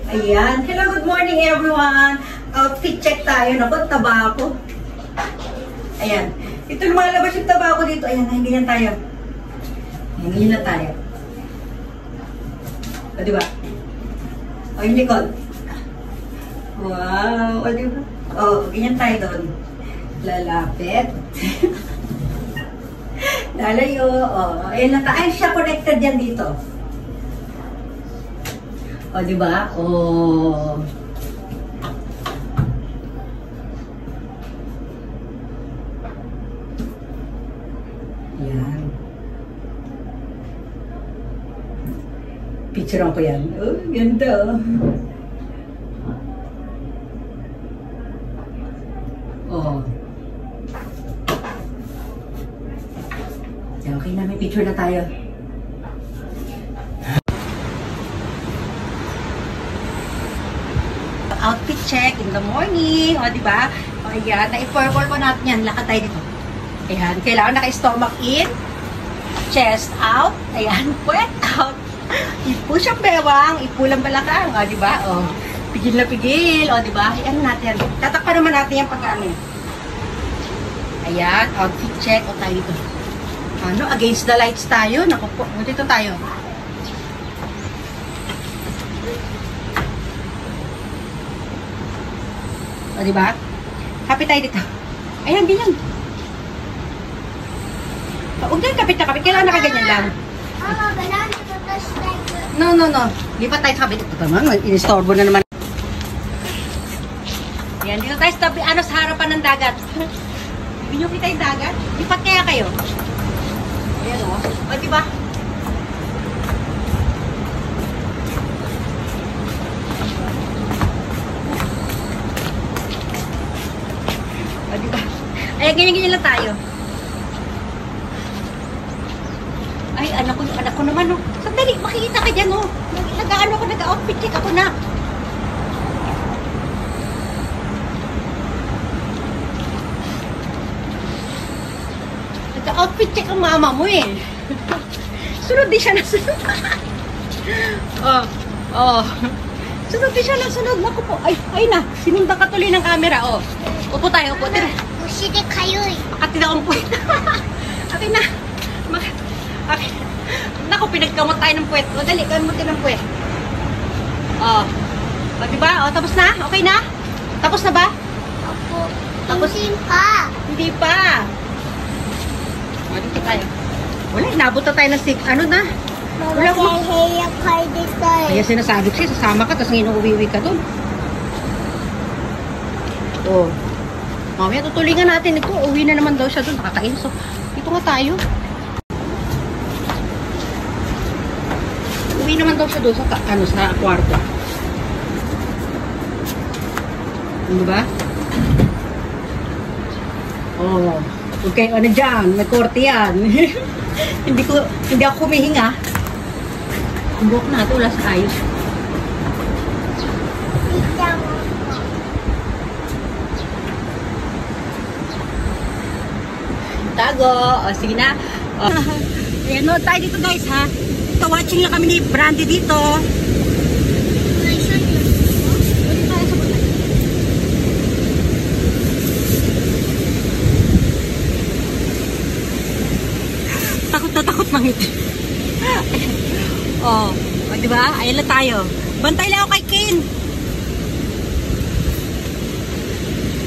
Ayan. Hello, good morning everyone. Outfit check tayo. Naku, tabako. Ayan. Ito lumalabas yung tabako dito. Ayan, ganyan tayo. Ayan, ganyan na tayo. O, diba? O, yung likod. Wow. O, diba? O, ganyan tayo doon. Lalapit. Lalayo. O, ayan na tayo. Ay, siya connected yan dito. O, diba? O. Yan. Picturean ko yan. Oh, ganda. Oh. Yan, okay na. May picture na tayo. Outfit check in the morning. O, diba? O, ayan. Na-i-forward ko natin yan. Lakad tayo dito. Ayan. Kailangan naka-stomach in. Chest out. Ayan. Puwet out. I-push ang bewang. I-pull ang balakang. O, diba? O. Pigil na pigil. O, diba? Ayan natin. Tatakpan naman natin yung pagkano. Ayan. Outfit check. O, tayo dito. Ano? Against the lights tayo. Naku po. Dito tayo. O, diba? Kapit tayo dito. Ayan, ganyan. Huwag na kapit na kapit. Kailangan nakaganyan lang. No. Lipat tayo sa kapit. Ito naman, inistorbo na naman. Ayan, dito tayo sa tabi. Ano, sa harapan ng dagat. Hindi nyo kita yung dagat? Lipat kaya kayo. Ayan o. O, diba? O, diba? Ayan, ganyan-ganyan lang tayo. Ay, anak ko naman, oh. Sandali, makikita ka dyan, oh. Nag-outfit check ako na. Nag-outfit check ang mama mo, eh. Sunod din siya na sunod. Oh. Sunod din siya na sunod. Naku po. Ay na. Sinundan ka tuloy ng camera, oh. Upo tayo, upo. Tira. Muside kayo, eh. Akati na akong puwet. Akin na. Okay. Naku, pinagkamot tayo ng puwet. O, dali, kamutin ng puwet. O, diba? O, tapos na? Okay na? Tapos na ba? Opo. Tapos? Hindi pa. Hindi pa. O, dito tayo. Wala, inabot na tayo ng ano na? Wala ko. Magsahiyap kayo dito, eh. Kaya sinasabi ko siya, sasama ka, tapos ngayon uwiwi ka dun. O. Mamaya, tutulingan natin ito. Uwi na naman daw siya dun. Nakakain. So, dito nga tayo. Uwi naman daw siya doon sa kwarto. Diba? Oh. Okay, ano dyan? May korte yan. hindi ako humihinga. Buhok na ito, wala sa ayos. Tago. O, sige na. Ayan, no, tayo dito guys, ha? Ito, watching lang kami ni Brandy dito. Takot na takot mangit. Oh, diba? Ayan lang tayo. Bantay lang ako kay Kane.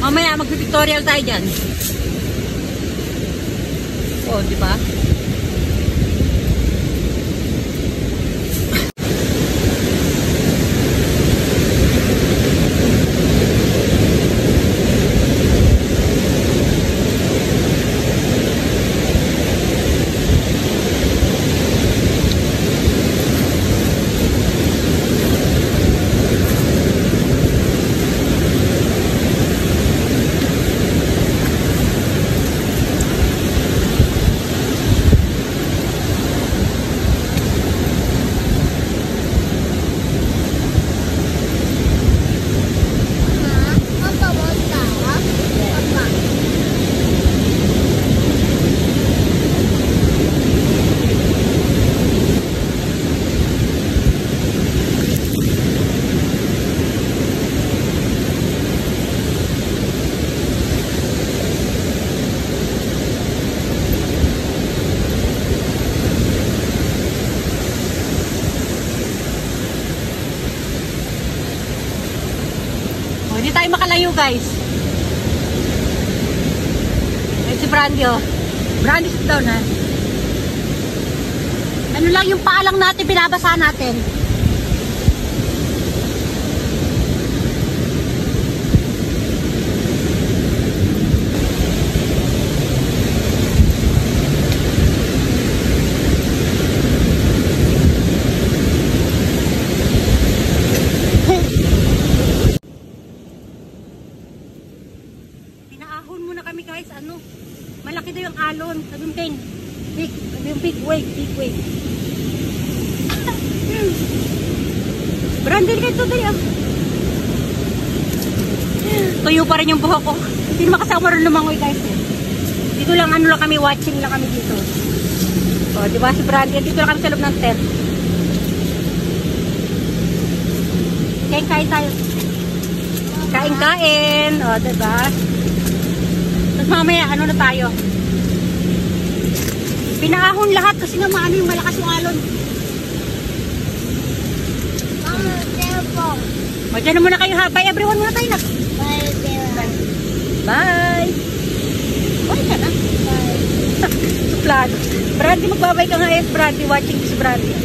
Mamaya, mag-tutorial tayo dyan. Oh, diba? guys. Ay, si Brandy, oh. Brandy, sit down, ha. Ano lang yung paalang natin, binabasa natin. Pinaahon muna kami guys, ano, malaki daw yung alon. Sabi mo kayo, big wave. Brandon kayo ito dali. Tuyo pa rin yung buhok ko. Hindi naman kasi ako marunong lumangoy guys. Dito lang, ano lang kami, watching lang kami dito. O, diba si Brandon, dito lang kami sa loob ng tent. Kain tayo. Kain. O, diba? Tapos mamaya, ano na tayo? Pinaahon lahat kasi nga maano yung malakas yung alon. Mama, telephone. O, dyan na muna kayo ha. Bye everyone muna tayo na. Bye, Bella. Bye! Bye ka na. Bye. Suplado. Brandy, magbabay ka nga eh. Brandy, watching si Brandy.